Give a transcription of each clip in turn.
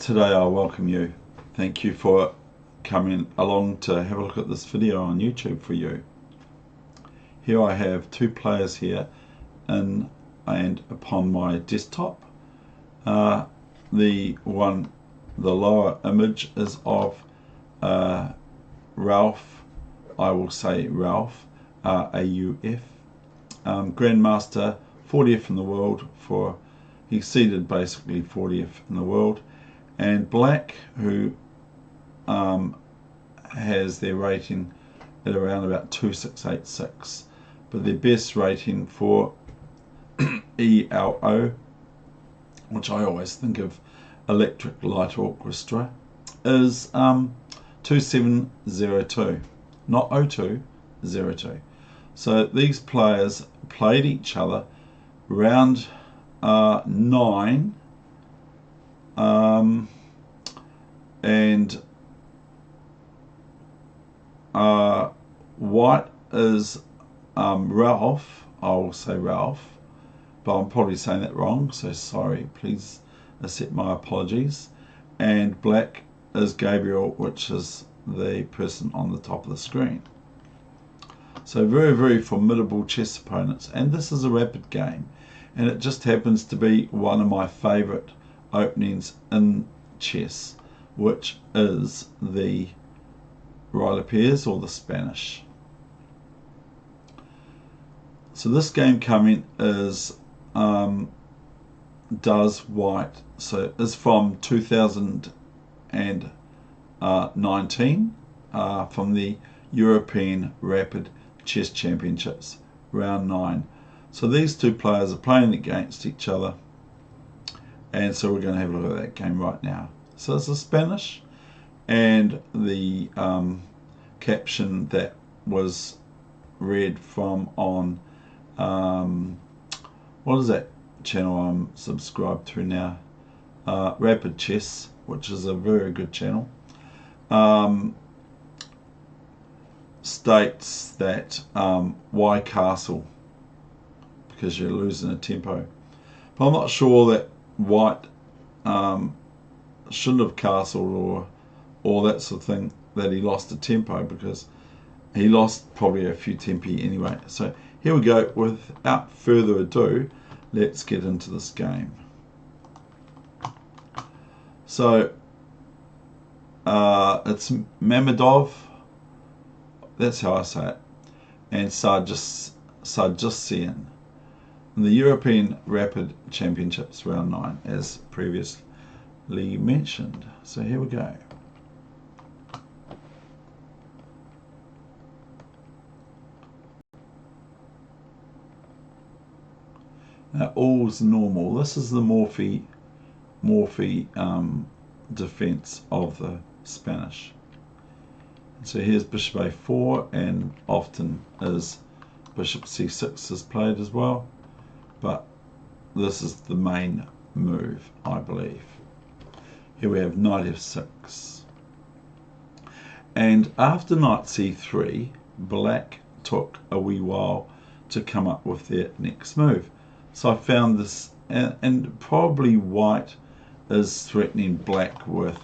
Today I welcome you. Thank you for coming along to have a look at this video on YouTube for you. Here I have two players here in and upon my desktop. The lower image is of Rauf, I will say Rauf, R-A-U-F, Grandmaster, 40th in the world, he's seeded basically 40th in the world, and Black, who has their rating at around about 2686, but their best rating for ELO, which I always think of Electric Light Orchestra, is 2702, not 02, 02. So these players played each other round 9, and white is Rauf, I will say Rauf, but I'm probably saying that wrong, so sorry, please accept my apologies. And black is Gabriel, which is the person on the top of the screen. So very, very formidable chess opponents, and this is a rapid game, and it just happens to be one of my favorite openings in chess, which is the Ruy Lopez or the Spanish. So this game coming is does white, so is from 2019 from the European Rapid Chess Championships, round 9. So these two players are playing against each other, and so we're going to have a look at that game right now. So it's the Spanish, and the caption that was read from on what is that channel I'm subscribed to now, Rapid Chess, which is a very good channel, states that why castle, because you're losing a tempo. But I'm not sure that white shouldn't have castled or that sort of thing, that he lost a tempo, because he lost probably a few tempi anyway. So here we go. Without further ado, let's get into this game. So it's Mamedov, that's how I say it, and Sargissian in the European Rapid Championships round 9, as previously mentioned. So here we go. Now all's normal. This is the Morphy defense of the Spanish. So here's bishop a4, and often is bishop c6 is played as well, but this is the main move, I believe. Here we have knight f6, and after knight c3, black took a wee while to come up with their next move. So I found this, and probably white is threatening black with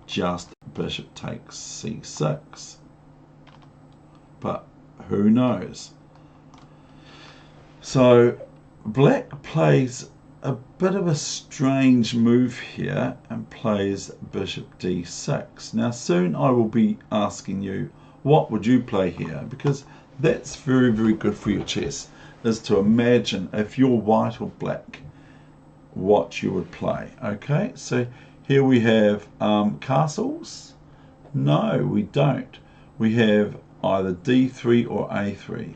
just bishop takes c6, but who knows. So black plays a bit of a strange move here and plays bishop d6. Now soon I will be asking you, what would you play here? Because that's very, very good for your chess, is to imagine if you're white or black, what you would play. Okay, so here we have castles. No, we don't. We have either d3 or a3.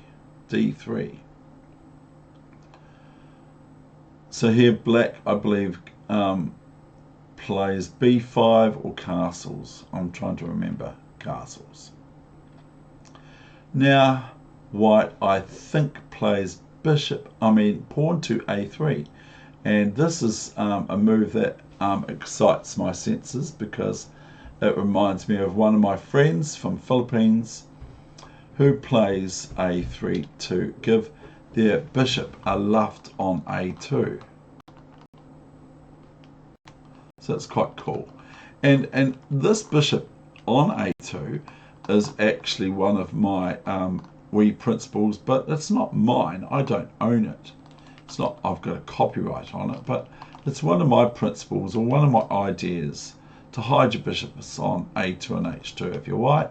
d3. So here black, I believe, plays b5 or castles. I'm trying to remember castles. Now white, I think, plays pawn to a3, and this is a move that excites my senses, because it reminds me of one of my friends from Philippines who plays a3 to give their bishop a luft on a2. So it's quite cool. And this bishop on a2 is actually one of my wee principles, but it's not mine. I don't own it. It's not, I've got a copyright on it, but it's one of my principles or one of my ideas to hide your bishops on a2 and h2 if you're white,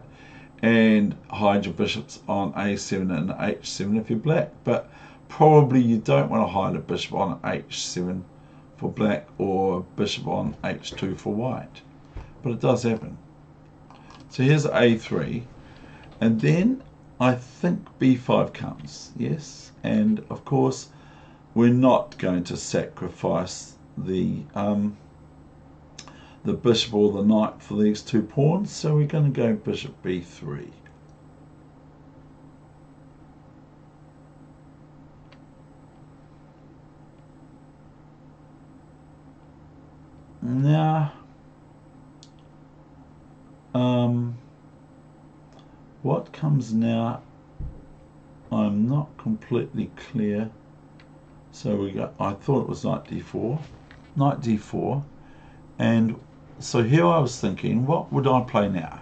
and hide your bishops on a7 and h7 if you're black. But probably you don't want to hide a bishop on h7 for black or bishop on h2 for white, but it does happen. So here's a3, and then I think b5 comes, yes, and of course we're not going to sacrifice the bishop or the knight for these two pawns, so we're going to go bishop b3. Now, what comes now, I'm not completely clear. So we got, I thought it was knight d4, and so here I was thinking, what would I play now?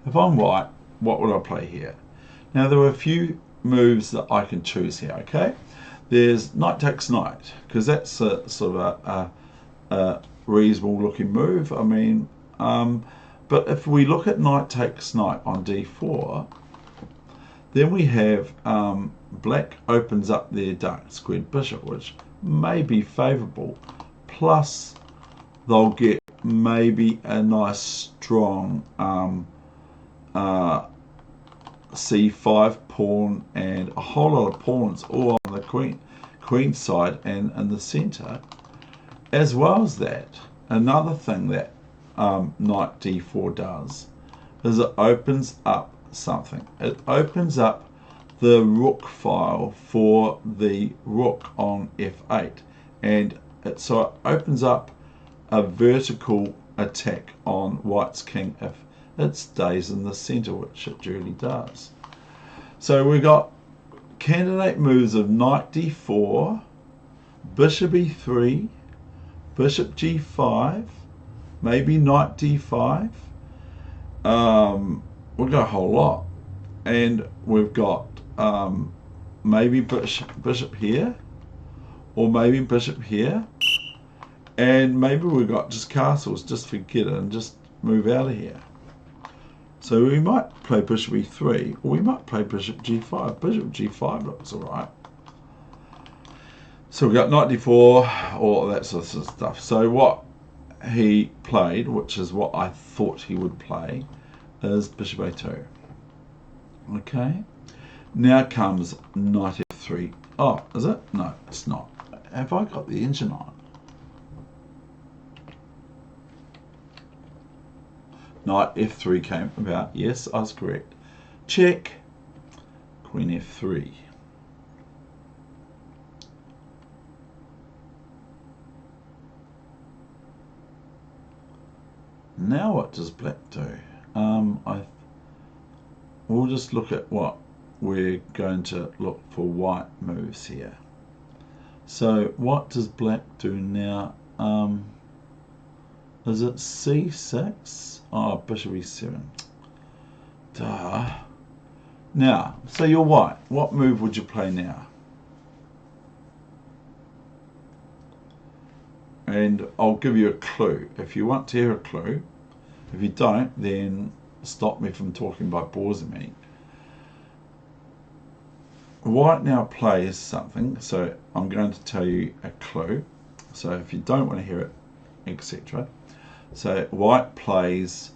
If I'm white, what would I play here? Now there are a few moves that I can choose here, okay? There's knight takes knight, because that's a sort of a reasonable looking move. I mean, but if we look at knight takes knight on d4, then we have black opens up their dark squared bishop, which may be favourable, plus they'll get maybe a nice strong c5 pawn and a whole lot of pawns all on the queen side and in the centre. As well as that, another thing that knight d4 does is it opens up something. It opens up the rook file for the rook on f8, and so it opens up a vertical attack on white's king if it stays in the center, which it really does. So we got candidate moves of knight d4, bishop e3, bishop g5, maybe knight d5. We've got a whole lot, and we've got maybe bishop here, or maybe bishop here, and maybe we've got just castles. Just forget it and just move out of here. So we might play bishop e3, or we might play bishop g5. Bishop g5 looks all right. So we've got knight d4, all that sort of stuff. So what he played, which is what I thought he would play, is bishop a2. Okay, now comes knight f3. Oh, is it? No, it's not. Have I got the engine on? Knight f3 came about. Yes, I was correct. Check. Queen f3. Now what does black do? We'll just look at what we're going to look for white moves here. So what does black do now? Is it c6? Oh, bishop e7. Duh. Now, so you're white. What move would you play now? And I'll give you a clue if you want to hear a clue. If you don't, then stop me from talking by pausing me. White now plays something, so I'm going to tell you a clue. So if you don't want to hear it, etc. So white plays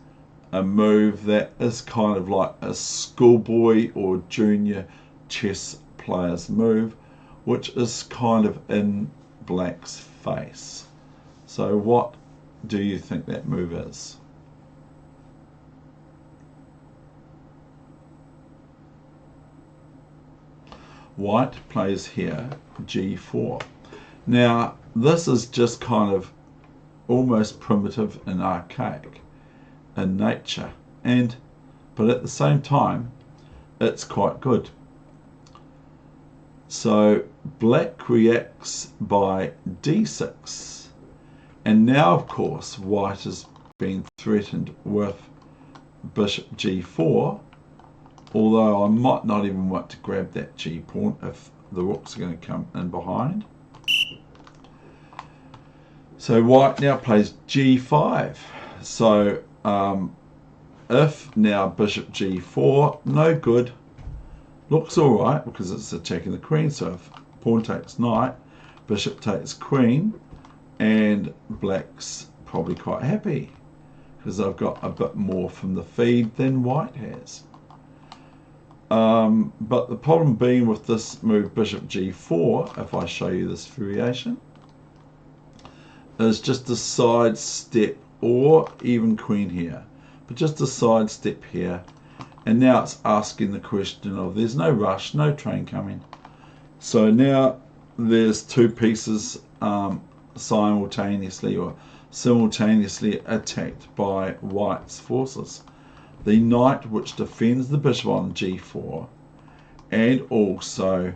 a move that is kind of like a schoolboy or junior chess player's move, which is kind of in black's face. So what do you think that move is? White plays here g4. Now this is just kind of almost primitive and archaic in nature, but at the same time it's quite good. So black reacts by d6, And now, of course, white has been threatened with bishop g4, although I might not even want to grab that g pawn if the rooks are going to come in behind. So white now plays g5. So if now bishop g4, no good. Looks alright because it's attacking the queen. So if pawn takes knight, bishop takes queen, and black's probably quite happy because I've got a bit more from the feed than white has. But the problem being with this move bishop g4, if I show you this variation, is just a side step or even queen here, but just a side step here. And now it's asking the question of, there's no rush, no train coming. So now there's two pieces simultaneously attacked by white's forces. The knight, which defends the bishop on g4, and also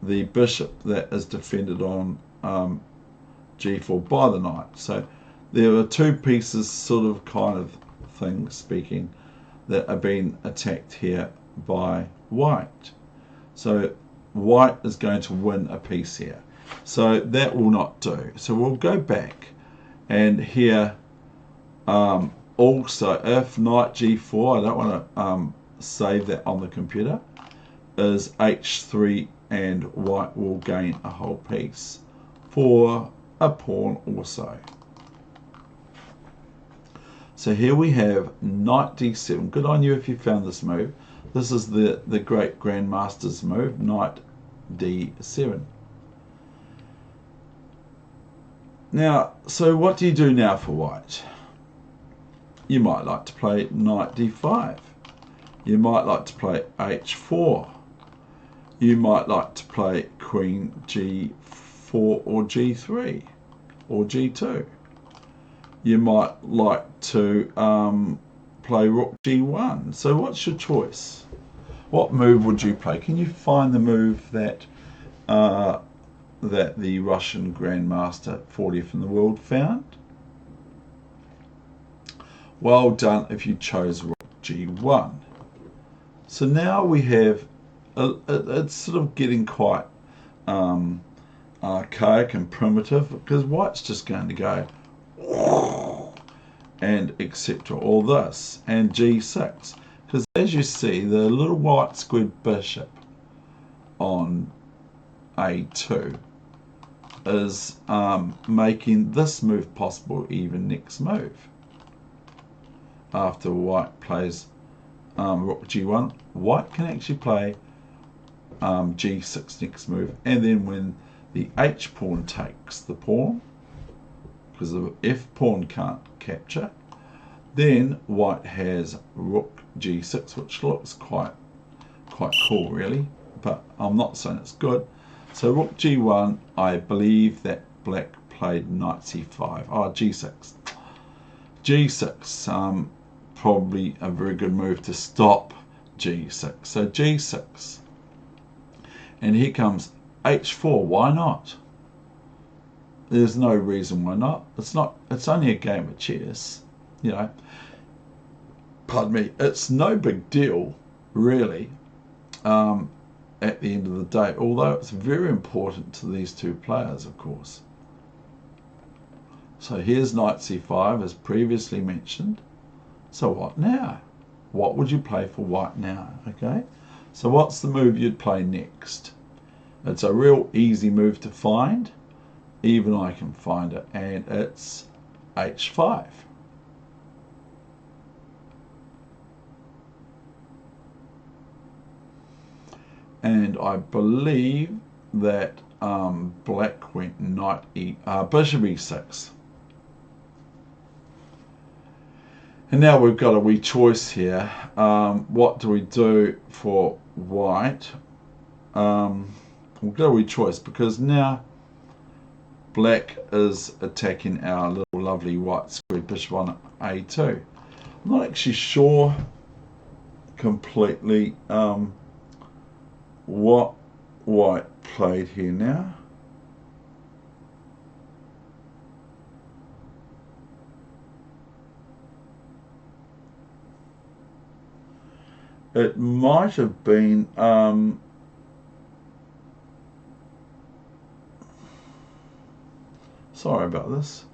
the bishop that is defended on g4 by the knight. So there are two pieces, sort of kind of thing speaking, that are being attacked here by white. So white is going to win a piece here. So that will not do. So we'll go back, and here also if knight g4, I don't want to save that on the computer, is h3, and white will gain a whole piece for a pawn also. So here we have knight d7. Good on you if you found this move. This is the great Grandmaster's move, knight d7. Now, so what do you do now for white? You might like to play knight d5. You might like to play h4. You might like to play queen g4 or g3 or g2. You might like to play rook g1. So what's your choice? What move would you play? Can you find the move that that the Russian Grandmaster 40th in the world found? Well done if you chose rook g1. So now we have, it's sort of getting quite archaic and primitive, because white's just going to go and etc. all this, and g6, because as you see the little white squared bishop on a2 is making this move possible even next move. After white plays rook g1, white can actually play g6 next move, and then when the h pawn takes the pawn, because the f pawn can't capture, then white has rook g6, which looks quite cool really, but I'm not saying it's good. So rook g1, I believe that black played knight c5. Oh, g6. G6, probably a very good move to stop g6. So g6. And here comes h4. Why not? There's no reason why not. It's only a game of chess, you know. Pardon me. It's no big deal, really, at the end of the day, although it's very important to these two players, of course. So here's knight c5, as previously mentioned. So what now? What would you play for white now? Okay, so what's the move you'd play next? It's a real easy move to find. Even I can find it, and it's h5. And I believe that black went bishop e6. And now we've got a wee choice here. What do we do for white? We've got a wee choice, because now black is attacking our little lovely white square bishop on a2. I'm not actually sure completely what white played here now. It might have been sorry about this.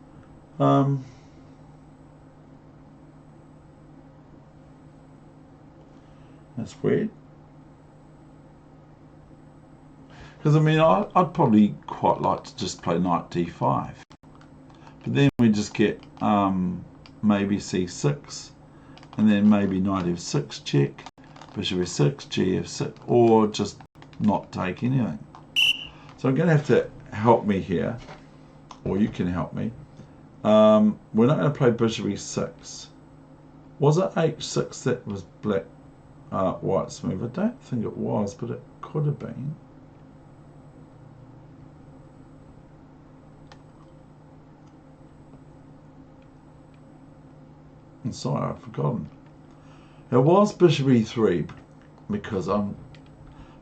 That's weird. Because I mean, I'd probably quite like to just play knight d5, but then we just get maybe c6, and then maybe knight f6 check, bishop f6, gf6, or just not take anything. So I'm going to have to help me here, or you can help me. We're not going to play bishop e6. Was it h6 that was black white's move? I don't think it was, but it could have been. I'm sorry, I've forgotten. It was bishop e3 because I'm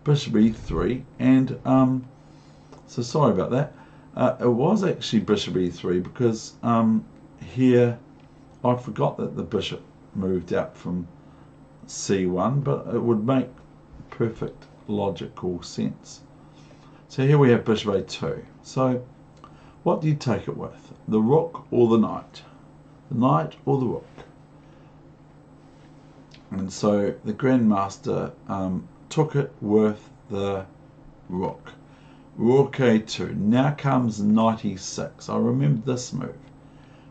bishop e3, and so sorry about that. It was actually bishop e3 because here I forgot that the bishop moved out from c1, but it would make perfect logical sense. So here we have bishop a2. So what do you take it with? The rook or the knight? The knight or the rook? And so the Grandmaster took it with the rook. Rook a2. Now comes knight e6. I remember this move.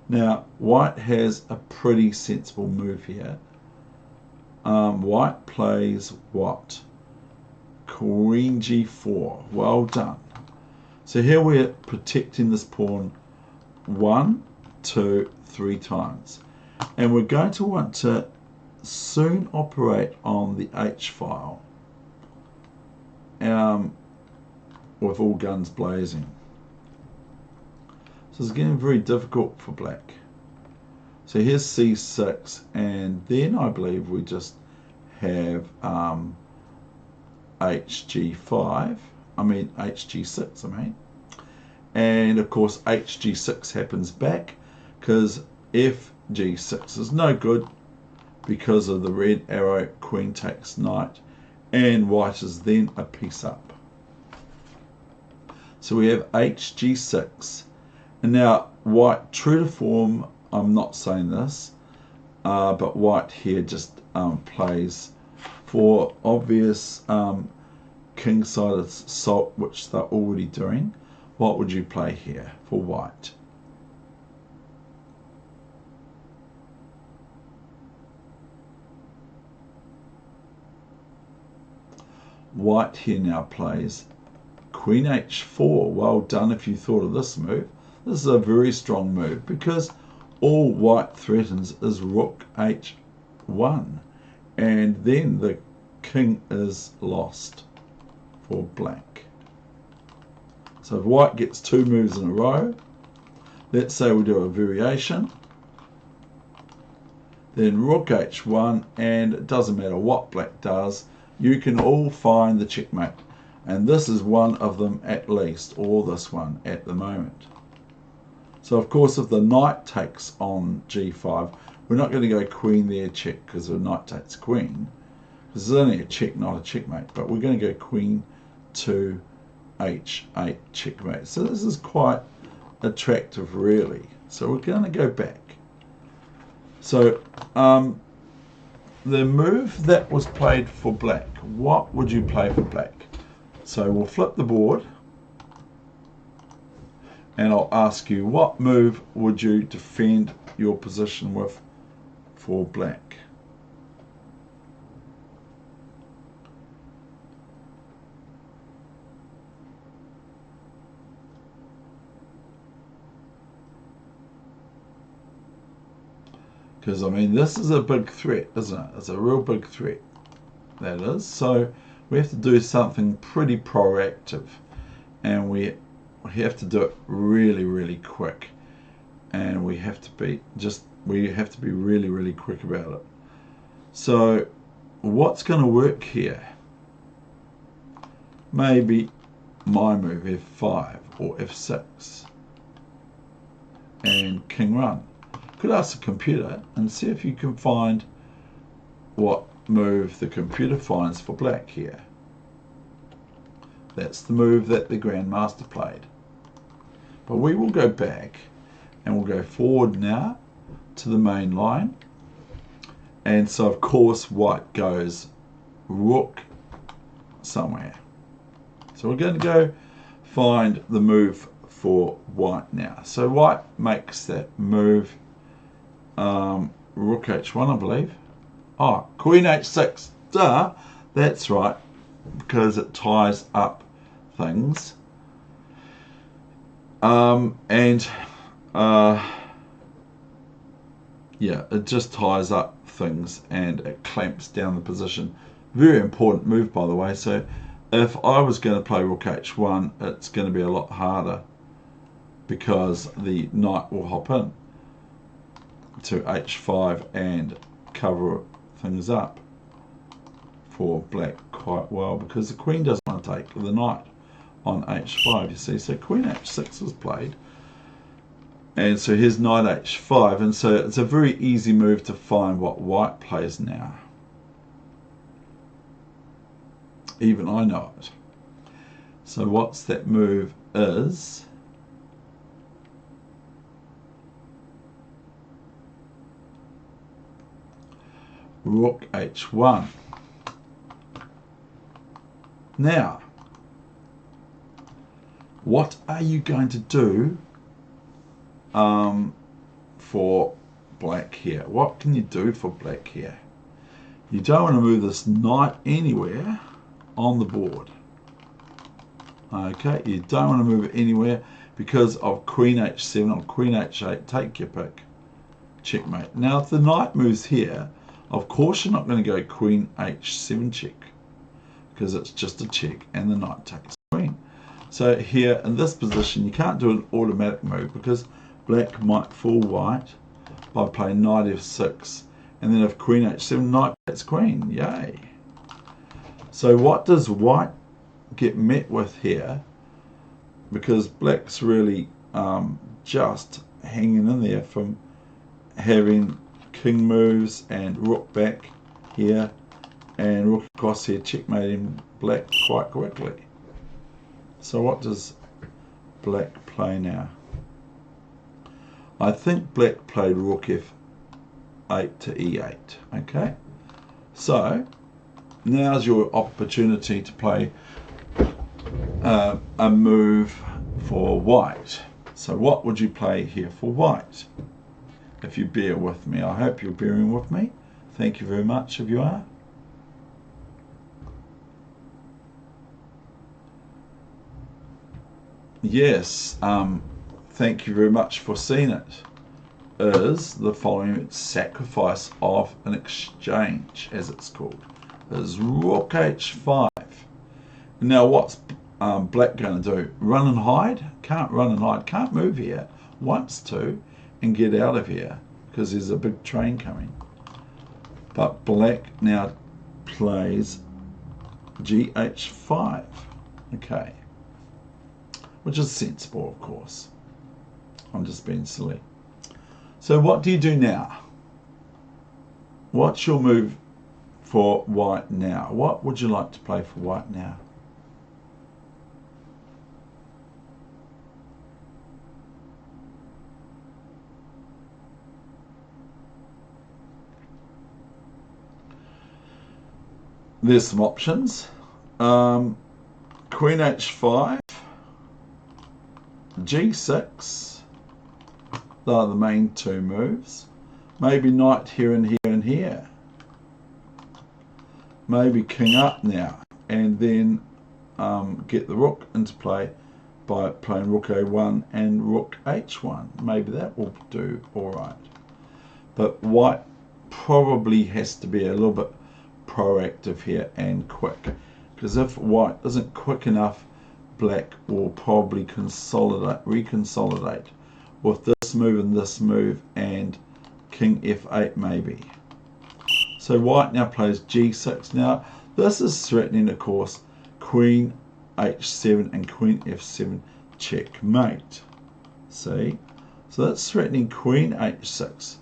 Now white has a pretty sensible move here. White plays what? Queen g4. Well done. So here we're protecting this pawn 1, 2, 3 times. And we're going to want to soon operate on the H file with all guns blazing. So it's getting very difficult for black. So here's c6, and then I believe we just have hg6, and of course hg6 happens back because fg6 is no good because of the red arrow, queen takes knight, and white is then a piece up. So we have hg6, and now white, true to form, I'm not saying this, but white here just plays for obvious king-side assault, which they're already doing. What would you play here for white? White here now plays queen h4. Well done if you thought of this move. This is a very strong move because all white threatens is rook h1, and then the king is lost for black. So if white gets 2 moves in a row, let's say we do a variation, then rook h1, and it doesn't matter what black does, you can all find the checkmate. And this is one of them at least, or this one at the moment. So of course if the knight takes on g5, we're not going to go queen there check because the knight takes queen. This is only a check, not a checkmate, but we're going to go queen to h8 checkmate. So this is quite attractive really. So we're going to go back. So the move that was played for black, what would you play for black? So we'll flip the board and I'll ask you, what move would you defend your position with for black? Because I mean, this is a big threat, isn't it? It's a real big threat, that is. So we have to do something pretty proactive, and we have to do it really, really quick, and we have to be really, really quick about it. So what's going to work here? Maybe my move f5 or f6 and king run. Could ask the computer and see if you can find what move the computer finds for black here. That's the move that the Grandmaster played. But we will go back and we'll go forward now to the main line. And so of course white goes rook somewhere. So we're going to go find the move for white now. So white makes that move, rook h1 I believe. Oh, queen h6, duh, that's right, because it ties up things. Yeah, it just ties up things and it clamps down the position. Very important move, by the way. So if I was going to play rook h1, it's going to be a lot harder because the knight will hop in to h5 and cover things up for black quite well, because the queen doesn't want to take the knight on h5, you see. So queen h6 was played, and so here's knight h5, and so it's a very easy move to find what white plays now. Even I know it. So what's that move is rook h1. Now, what are you going to do for black here? What can you do for black here? You don't want to move this knight anywhere on the board. Okay, you don't want to move it anywhere because of queen h7 or queen h8. Take your pick. Checkmate. Now, if the knight moves here, of course you're not going to go queen h7 check, because it's just a check and the knight takes queen. So here in this position you can't do an automatic move because black might fool white by playing knight f6, and then if queen h7, knight takes queen. Yay. So what does white get met with here? Because black's really just hanging in there from having king moves and rook back here and rook across here, checkmating black quite quickly. So what does black play now? I think black played rook f8 to e8. Okay, so now's your opportunity to play a move for white. So what would you play here for white? If you bear with me, I hope you're bearing with me. Thank you very much if you are. Yes, thank you very much for seeing it. Is the following sacrifice of an exchange, as it's called, is rook h5. Now what's black going to do? Run and hide? Can't run and hide, can't move here. Wants to and get out of here because there's a big train coming. But black now plays gh5. Okay, which is sensible, of course. I'm just being silly. So what do you do now? What's your move for white now? What would you like to play for white now? There's some options. Queen h5, g6. They are the main two moves. Maybe knight here and here and here. Maybe king up now, and then get the rook into play by playing rook a1 and rook h1. Maybe that will do all right. But white probably has to be a little bit proactive here and quick, because if white isn't quick enough, black will probably reconsolidate with this move and this move and king f8 maybe. So white now plays g6. Now this is threatening, of course, queen h7 and queen f7 checkmate. See, so that's threatening queen h6.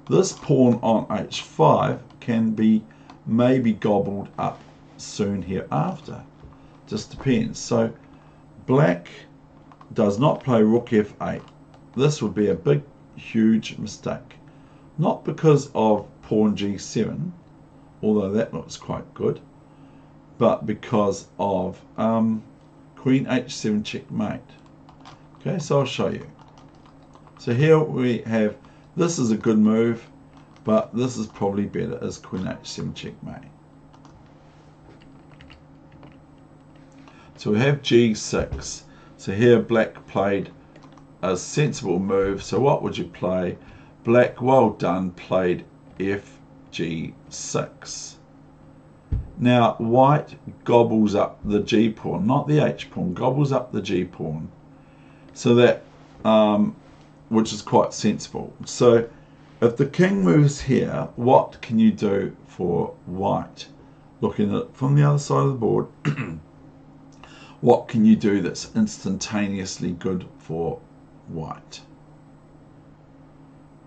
This pawn on h5 can be may be gobbled up soon hereafter. Just depends. So black does not play rook f8. This would be a big, huge mistake. Not because of pawn g7, although that looks quite good, but because of queen h7 checkmate. Okay, so I'll show you. So here we have, this is a good move, but this is probably better as queen h7 checkmate. So we have g6. So here black played a sensible move. So what would you play? Black, well done, played fg6. Now white gobbles up the g pawn, not the h pawn, gobbles up the g pawn. So that, which is quite sensible. So if the king moves here, what can you do for white? Looking at it from the other side of the board, what can you do that's instantaneously good for white?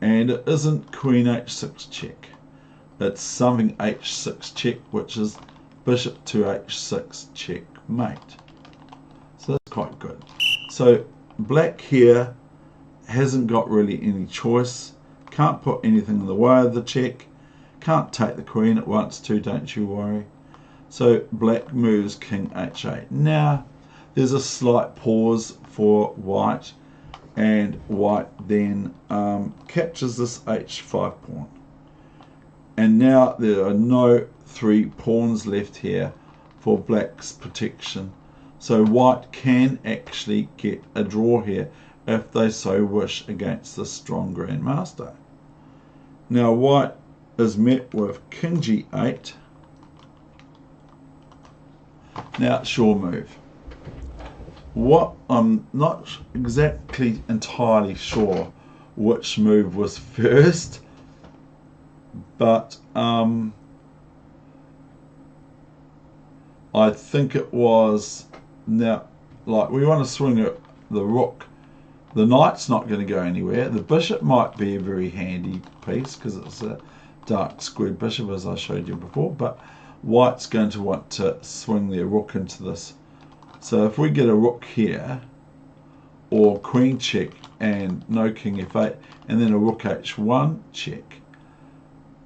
And it isn't queen h6 check. It's something h6 check, which is bishop to h6 checkmate. So that's quite good. So black here hasn't got really any choice. Can't put anything in the way of the check. Can't take the queen at once too, don't you worry. So black moves king h8. Now there's a slight pause for white, and white then captures this h5 pawn. And now there are no 3 pawns left here for black's protection. So white can actually get a draw here if they so wish against this strong grandmaster. Now white is met with king g8. Now it's your move. What I'm not exactly entirely sure which move was first, but I think it was, now like we want to swing it, the rook. The knight's not going to go anywhere. The bishop might be a very handy piece because it's a dark squared bishop, as I showed you before, but white's going to want to swing their rook into this. So if we get a rook here, or queen check and no king f8, and then a rook h1 check,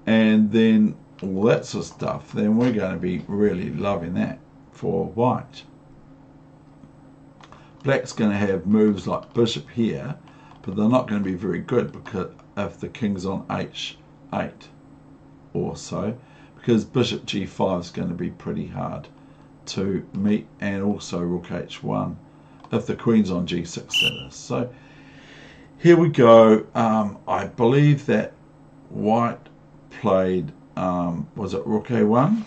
and then all that sort of stuff, then we're going to be really loving that for white. Black's going to have moves like bishop here, but they're not going to be very good because if the king's on h8 or so, because bishop g5 is going to be pretty hard to meet, and also rook h1 if the queen's on g6, that is. So here we go. I believe that white played, was it rook a1?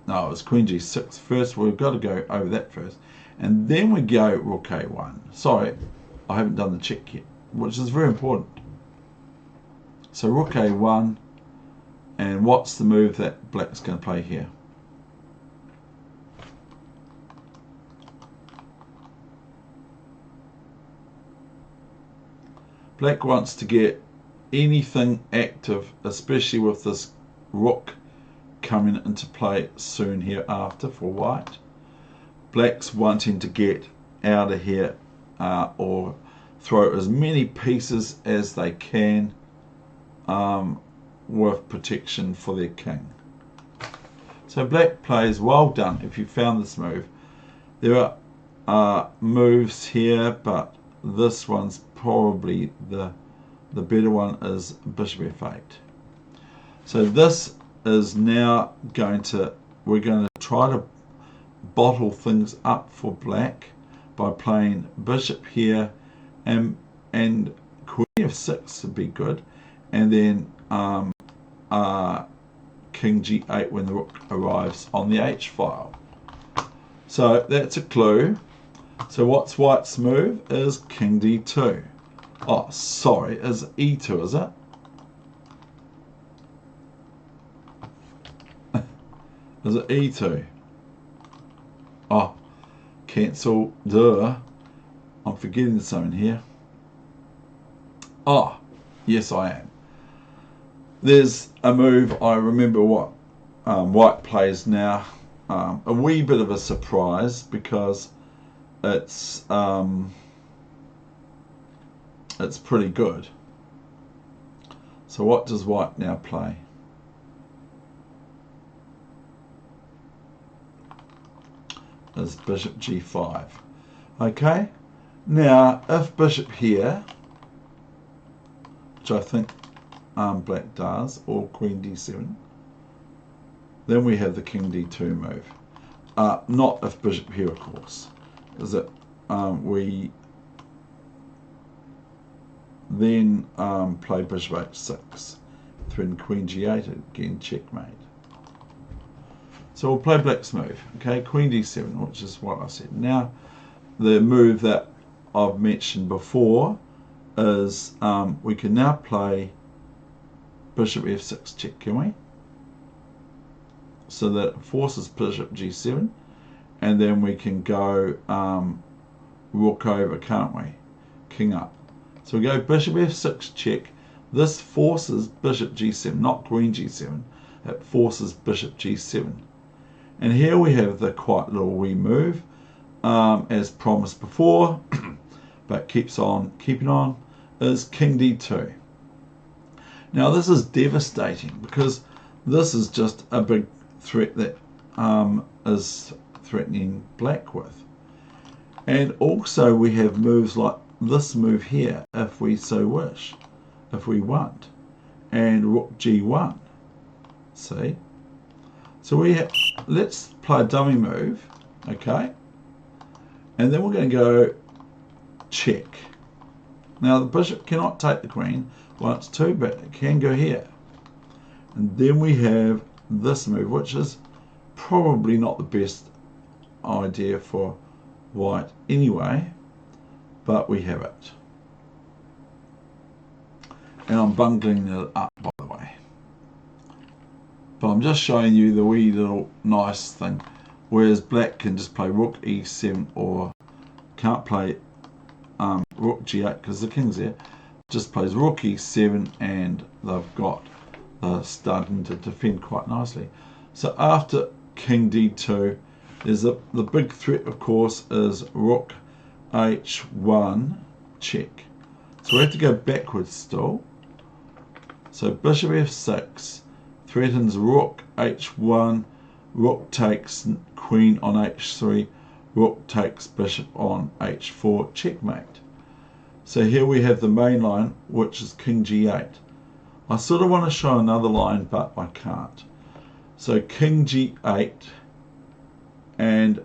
No, it was queen g6 first. We've got to go over that first, and then we go rook a1. Sorry, I haven't done the check yet, which is very important. So rook a1, and what's the move that black's going to play here? Black wants to get anything active, especially with this rook coming into play soon hereafter for white. Black's wanting to get out of here or throw as many pieces as they can with protection for their king. So black plays, well done if you found this move. There are moves here, but this one's probably the better one, is bishop f8. So this is now going to, we're going to try to bottle things up for black by playing bishop here, and queen f6 would be good, and then king g8 when the rook arrives on the h file. So that's a clue. So what's white's move is king d2. Oh, sorry, is e2, is it? Is it e2? Oh, cancel, duh. I'm forgetting something here. Oh, yes I am. There's a move, I remember what white plays now a wee bit of a surprise because it's pretty good. So what does white now play? Is bishop g5. Okay, now if bishop here, which I think black does, or queen d7, then we have the king d2 move. Not if bishop here, of course, is that we then play bishop h6, threaten queen g8, again checkmate. So we'll play black's move, okay, queen d7, which is what I said. Now, the move that I've mentioned before is we can now play bishop f6 check, can we? So that it forces bishop g7, and then we can go rook over, can't we? King up. So we go bishop f6 check. This forces bishop g7, not queen g7. It forces bishop g7. And here we have the quite little wee move, as promised before, but keeps on keeping on, is king d2. Now this is devastating because this is just a big threat that is threatening black with. And also we have moves like this move here, if we so wish, if we want, and rook g1. See? So we have, let's play a dummy move, okay? And then we're going to go check. Now the bishop cannot take the queen while it's two, but it can go here. And then we have this move, which is probably not the best idea for white anyway, but we have it. And I'm bungling it up, by the way. But I'm just showing you the wee little nice thing, whereas black can just play rook e7 or can't play rook g8 because the king's there. Just plays rook e7 and they've got starting to defend quite nicely. So after king d2, there's the big threat, of course, is rook h1 check. So we have to go backwards still. So bishop f6 threatens rook h1, rook takes queen on h3, rook takes bishop on h4, checkmate. So here we have the main line, which is king g8. I sort of want to show another line, but I can't. So king g8, and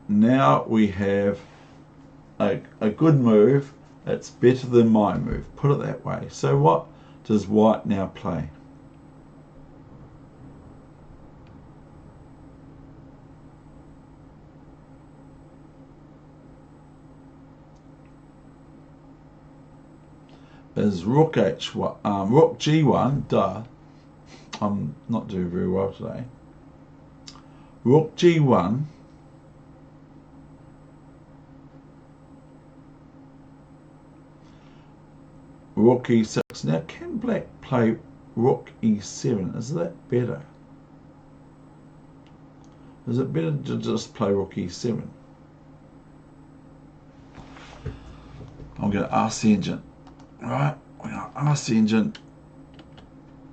now we have a good move. It's better than my move, put it that way. So what does white now play? Is rook h1, rook g1, duh. I'm not doing very well today. Rook g1, rook e6. Now can black play rook e7? Is that better? Is it better to just play rook e7? I'm going to ask the engine. Right, we're going to ask the engine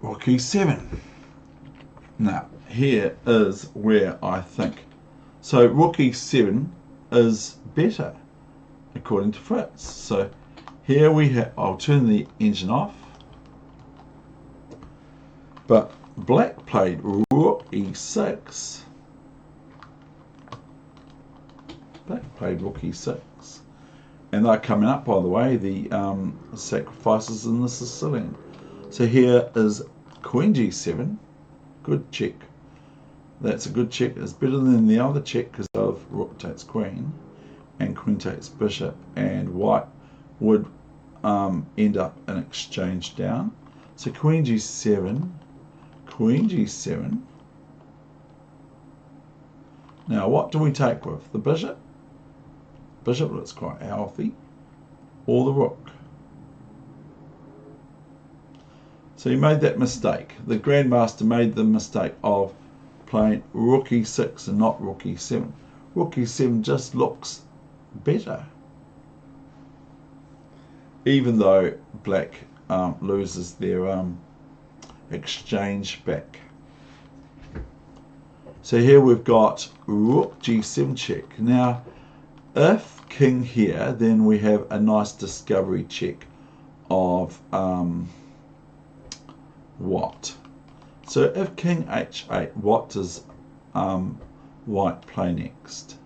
rook e7. Now, here is where I think. So rook e7 is better, according to Fritz. So here we have, I'll turn the engine off. But black played rook e6. Black played rook e6. And they're coming up, by the way, the sacrifices in the Sicilian. So here is queen g7, good check. That's a good check. It's better than the other check because of rook takes queen and queen takes bishop, and white would end up an exchange down. So queen g7, queen g7. Now what do we take with? The bishop? Bishop looks quite healthy, or the rook. So he made that mistake. The Grandmaster made the mistake of playing rook e6 and not rook e7. Rook e7 just looks better, even though black loses their exchange back. So here we've got rook g7 check. Now if king here, then we have a nice discovery check of what. So if king h8, what does white play next?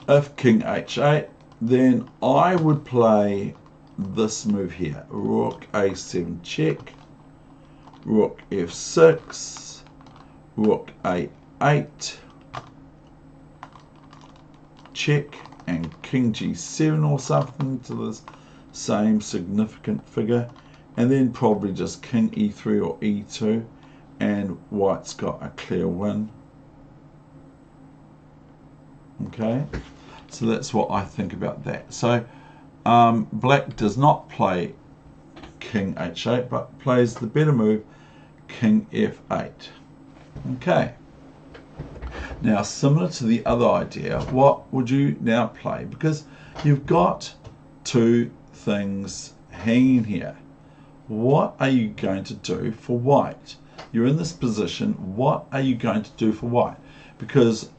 If king h8, then I would play this move here. Rook a7 check, rook f6, rook a8 check, and king g7 or something to the same significant figure, and then probably just king e3 or e2, and white's got a clear win. Okay, so that's what I think about that. So black does not play king h8, but plays the better move, king f8. Okay, now similar to the other idea, what would you now play? Because you've got two things hanging here. What are you going to do for white? You're in this position. What are you going to do for white? Because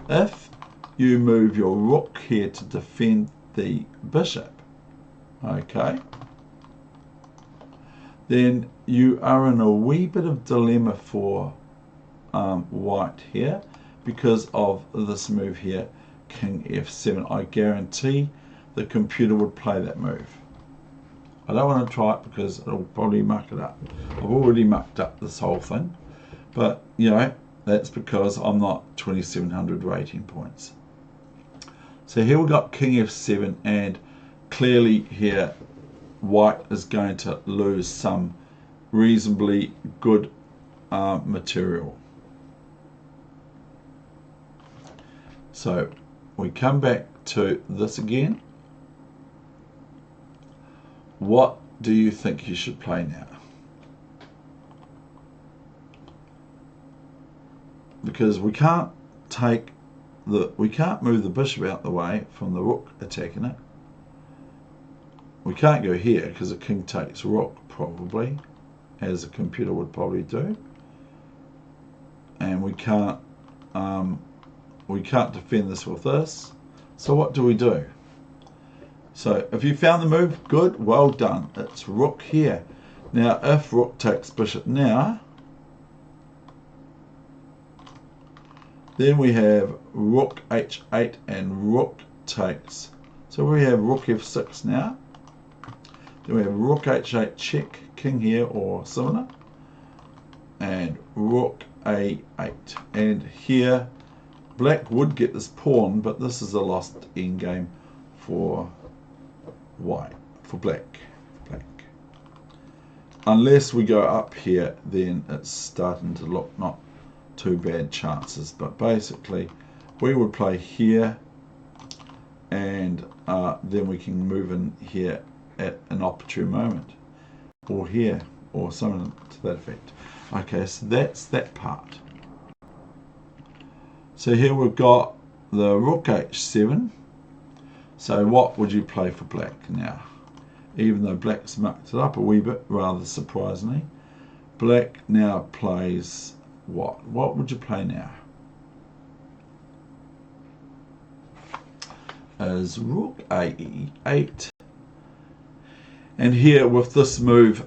if you move your rook here to defend the bishop, okay, then you are in a wee bit of dilemma for white here because of this move here, king f7. I guarantee the computer would play that move. I don't want to try it because it'll probably muck it up. I've already mucked up this whole thing, but you know, that's because I'm not 2700 rating points. So here we've got king f7, and clearly here white is going to lose some reasonably good material. So we come back to this again. What do you think you should play now? Because we can't move the bishop out the way from the rook attacking it. We can't go here because the king takes rook, probably, as the computer would probably do. And we can't defend this with this. So what do we do? So if you found the move, good, well done. It's rook here. Now if rook takes bishop now, then we have rook h8 and rook takes. So we have rook f6 now. Then we have rook h8 check, king here or similar, and rook a8. And here black would get this pawn, but this is a lost endgame for white, for black. Unless we go up here, then it's starting to look not too bad chances. But basically we would play here, and then we can move in here at an opportune moment, or here, or something to that effect. Okay, so that's that part. So here we've got the rook h7. So what would you play for black now? Even though black's mucked it up a wee bit, rather surprisingly, black now plays what? What would you play now? Is rook a8. And here with this move,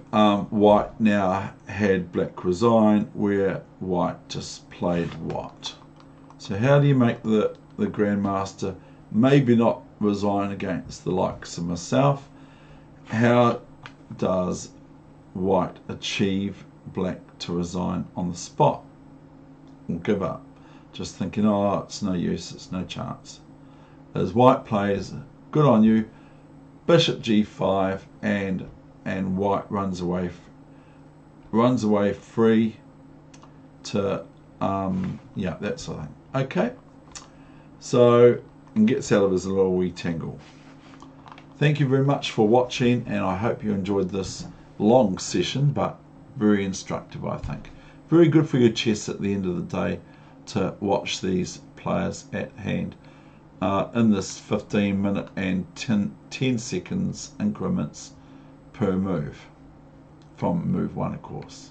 white now had black resign, where white just played what? So how do you make the Grandmaster maybe not resign against the likes of myself? How does white achieve black to resign on the spot or give up? Just thinking, oh, it's no use, it's no chance. As white plays, good on you, bishop g5, and white runs away free to yeah, that sort of thing. Okay, so and gets out of his little wee tangle. Thank you very much for watching, and I hope you enjoyed this long session, but very instructive, I think. Very good for your chess at the end of the day to watch these players at hand in this 15-minute and 10 seconds increments per move, from move 1 of course.